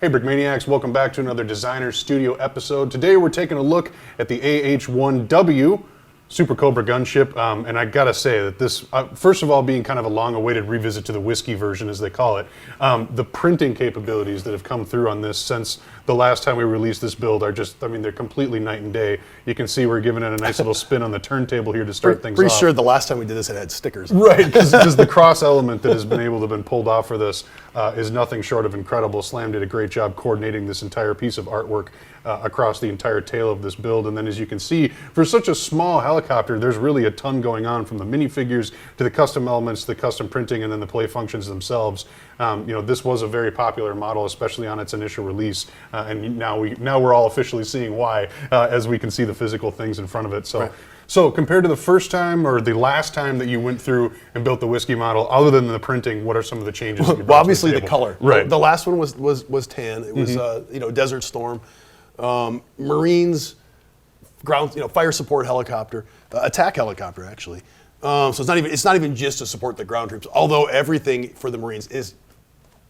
Hey Brickmaniacs, welcome back to another Designer Studio episode. Today we're taking a look at the AH-1W Supercobra gunship, and I gotta say that this, first of all, being kind of a long-awaited revisit to the whiskey version, as they call it, the printing capabilities that have come through on this since the last time we released this build are just, I mean, they're completely night and day. You can see we're giving it a nice little spin on the turntable here to start things off. Pretty sure the last time we did this it had stickers. Right, because the cross element that has been able to been pulled off for this is nothing short of incredible. Slam did a great job coordinating this entire piece of artwork across the entire tail of this build. And then as you can see, for such a small helicopter, there's really a ton going on, from the minifigures to the custom elements to the custom printing and then the play functions themselves. You know, this was a very popular model, especially on its initial release. And now we're all officially seeing why, as we can see the physical things in front of it. So. Right. So compared to the first time or the last time that you went through and built the whiskey model, other than the printing, what are some of the changes? Well, obviously the color. Right. The last one was tan. It was you know, Desert Storm, Marines, ground, you know, fire support helicopter, attack helicopter actually. So it's not even just to support the ground troops. Although everything for the Marines is,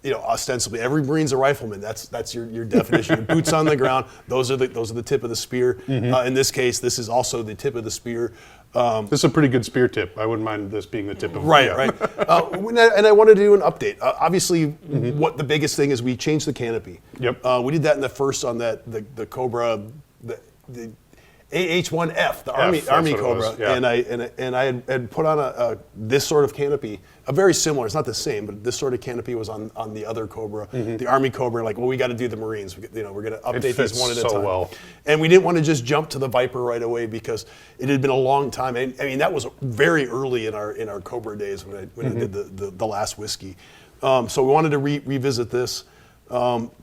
you know, ostensibly every Marine's a rifleman. That's your definition. Your boots on the ground. Those are the tip of the spear. In this case, this is also the tip of the spear. This is a pretty good spear tip. I wouldn't mind this being the tip of right. And I wanted to do an update. Obviously, what the biggest thing is we changed the canopy. Yep. We did that in the first on the Cobra, the AH-1F, the Army Cobra, yeah. and I had put on this sort of canopy, a very similar. It's not the same, but this sort of canopy was on the other Cobra, the Army Cobra. Like, well, we got to do the Marines. We're going to update these one at a time. Well. And we didn't want to just jump to the Viper right away because it had been a long time. And I mean, that was very early in our Cobra days when I did the last whiskey. So we wanted to revisit this.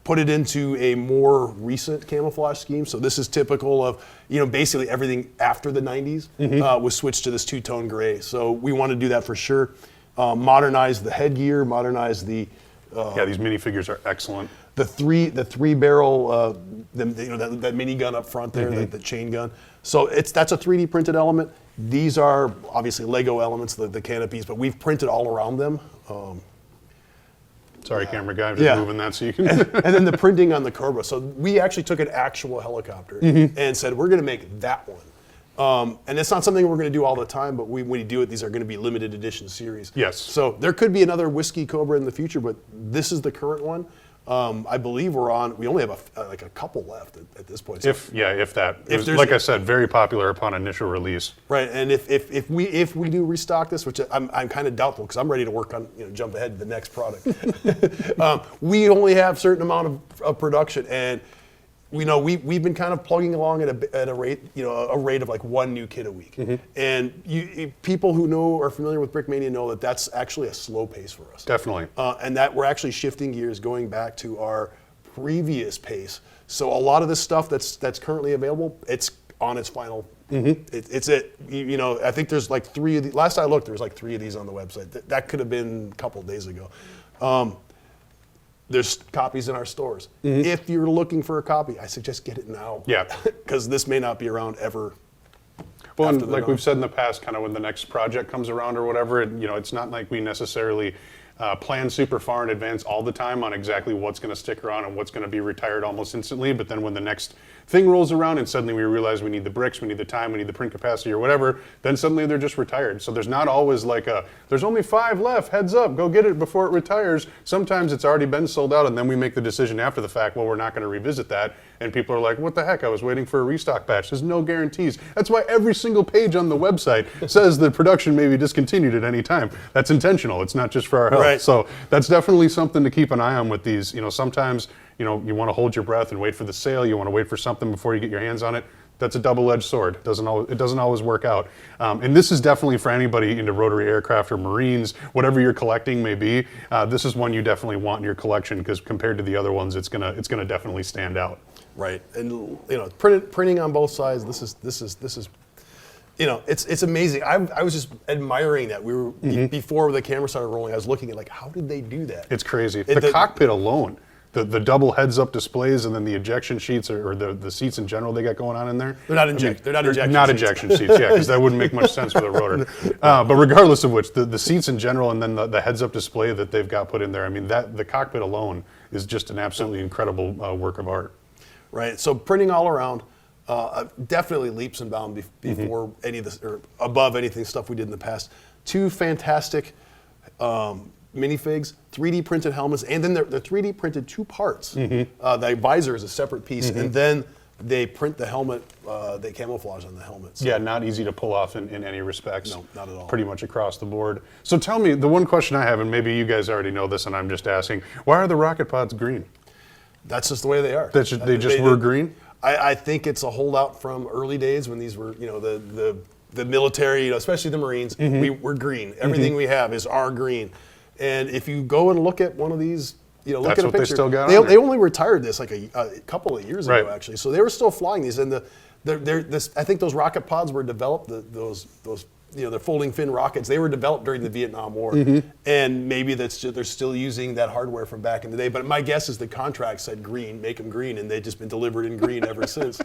Put it into a more recent camouflage scheme. So this is typical of, you know, basically everything after the 90s was switched to this two-tone gray. So we want to do that for sure. Modernize the headgear, modernize the... yeah, these minifigures are excellent. The three barrel, you know, that mini gun up front there, the chain gun. So that's a 3D printed element. These are obviously Lego elements, the canopies, but we've printed all around them. Sorry, camera guy, I'm just moving that so you can... and then the printing on the Cobra. So we actually took an actual helicopter and said, we're going to make that one. And it's not something we're going to do all the time, but when we do it, these are going to be limited edition series. Yes. So there could be another whiskey Cobra in the future, but this is the current one. I believe we only have like a couple left at this point. So if that. It was, like I said, very popular upon initial release. Right, and if we do restock this, which I'm kind of doubtful because I'm ready to work on, you know, jump ahead to the next product. We only have a certain amount of production, and we know we've been kind of plugging along at a rate, you know, a rate of like one new kit a week. And people who are familiar with Brickmania know that that's actually a slow pace for us. Definitely. And that we're actually shifting gears, going back to our previous pace. So a lot of this stuff that's currently available, it's on its final. It's you know, I think there's like 3 of these. Last I looked, there was like 3 of these on the website. That could have been a couple of days ago. There's copies in our stores. If you're looking for a copy, I suggest get it now. Yeah. Because this may not be around ever. Well, and like we've said in the past, kind of when the next project comes around or whatever, you know, it's not like we necessarily plan super far in advance all the time on exactly what's going to stick around and what's going to be retired almost instantly. But then when the next thing rolls around and suddenly we realize we need the bricks, we need the time, we need the print capacity or whatever, then suddenly they're just retired. So there's not always like there's only 5 left, heads up, go get it before it retires. Sometimes it's already been sold out and then we make the decision after the fact, well, we're not going to revisit that. And people are like, what the heck, I was waiting for a restock batch. There's no guarantees. That's why every single page on the website says that production may be discontinued at any time. That's intentional. It's not just for our health. Right. So that's definitely something to keep an eye on with these. You know, sometimes, you know, you want to hold your breath and wait for the sale. You want to wait for something before you get your hands on it. That's a double-edged sword. It doesn't always work out. And this is definitely for anybody into rotary aircraft or Marines, whatever your collecting may be. This is one you definitely want in your collection because compared to the other ones, it's gonna definitely stand out. Right, and you know, printing on both sides. This is, you know, it's amazing. I was just admiring that. We were before the camera started rolling. I was looking at like, how did they do that? It's crazy. The cockpit alone. The double heads-up displays and then the ejection sheets or the seats in general they got going on in there. They're not ejection seats. Yeah, because that wouldn't make much sense with a rotor. But regardless of which, the seats in general and then the heads-up display that they've got put in there, I mean, the cockpit alone is just an absolutely incredible work of art. Right. So printing all around, definitely leaps and bounds before any of this, or above anything stuff we did in the past. Two fantastic minifigs, 3D printed helmets, and then they're 3D printed two parts. The visor is a separate piece, and then they print the helmet, they camouflage on the helmet. So. Yeah, not easy to pull off in any respects. No, not at all. Pretty much across the board. So tell me, the one question I have, and maybe you guys already know this and I'm just asking, why are the rocket pods green? That's just the way they are. They just were green? I think it's a holdout from early days when these were, the military, especially the Marines, we're green. Everything we have is our green. And if you go and look at one of these, look That's at a what they picture. still got on They there. only retired this like a couple of years ago, actually. So they were still flying these. And I think those rocket pods were developed, those the folding fin rockets, they were developed during the Vietnam War. And maybe they're still using that hardware from back in the day. But my guess is the contract said green, make them green, and they've just been delivered in green ever since.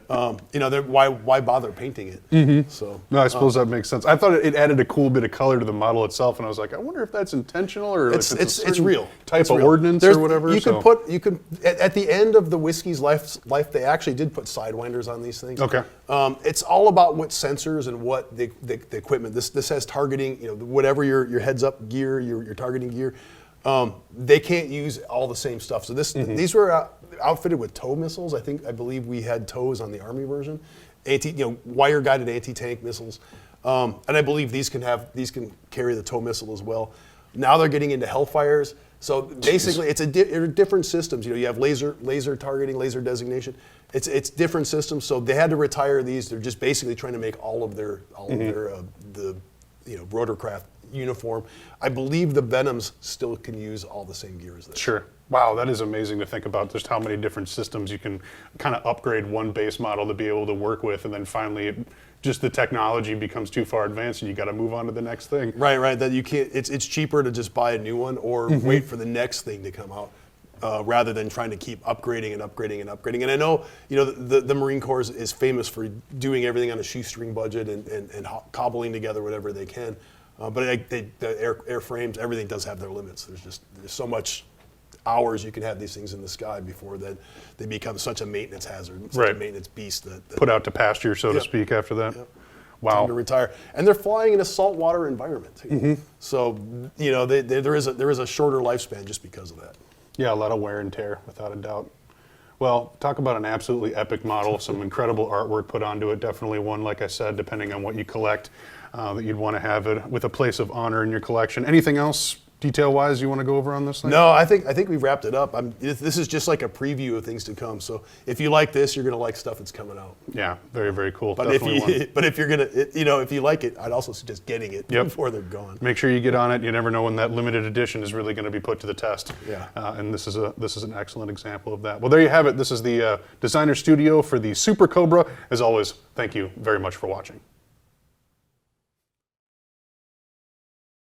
Why bother painting it? So No, I suppose that makes sense. I thought it added a cool bit of color to the model itself, and I was like, I wonder if that's intentional or if it's real type of ordnance or whatever. You could at the end of the whiskey's life, they actually did put sidewinders on these things. Okay. It's all about what sensors and what the equipment. This has targeting. Whatever your heads up gear, your targeting gear. They can't use all the same stuff. So these were outfitted with tow missiles. I believe we had tows on the Army version, wire guided anti-tank missiles, and I believe these can carry the tow missile as well. Now they're getting into Hellfires. So basically, it's different systems. You have laser targeting, laser designation. It's different systems. So they had to retire these. They're just basically trying to make all of their rotorcraft uniform. I believe the Venoms still can use all the same gear as this. Sure. Wow, that is amazing to think about just how many different systems you can kind of upgrade one base model to be able to work with, and then finally just the technology becomes too far advanced and you got to move on to the next thing. Right. That you can't. It's cheaper to just buy a new one or wait for the next thing to come out. Rather than trying to keep upgrading and upgrading and upgrading. And I know, the Marine Corps is famous for doing everything on a shoestring budget and cobbling together whatever they can. But the airframes, everything does have their limits. There's so much hours you can have these things in the sky before then they become such a maintenance hazard, such a maintenance beast that put out to pasture, so to speak, after that. Yep. Wow. Time to retire, and they're flying in a saltwater environment too. So there is a shorter lifespan just because of that. Yeah, a lot of wear and tear, without a doubt. Well, talk about an absolutely epic model, some incredible artwork put onto it. Definitely one, like I said, depending on what you collect, that you'd want to have it with a place of honor in your collection. Anything else detail-wise you want to go over on this thing? No, I think we've wrapped it up. This is just like a preview of things to come. So if you like this, you're going to like stuff that's coming out. Yeah, very, very cool. But if you're going to, if you like it, I'd also suggest getting it before they're gone. Make sure you get on it. You never know when that limited edition is really going to be put to the test. Yeah. And this is an excellent example of that. Well, there you have it. This is the designer studio for the Supercobra. As always, thank you very much for watching.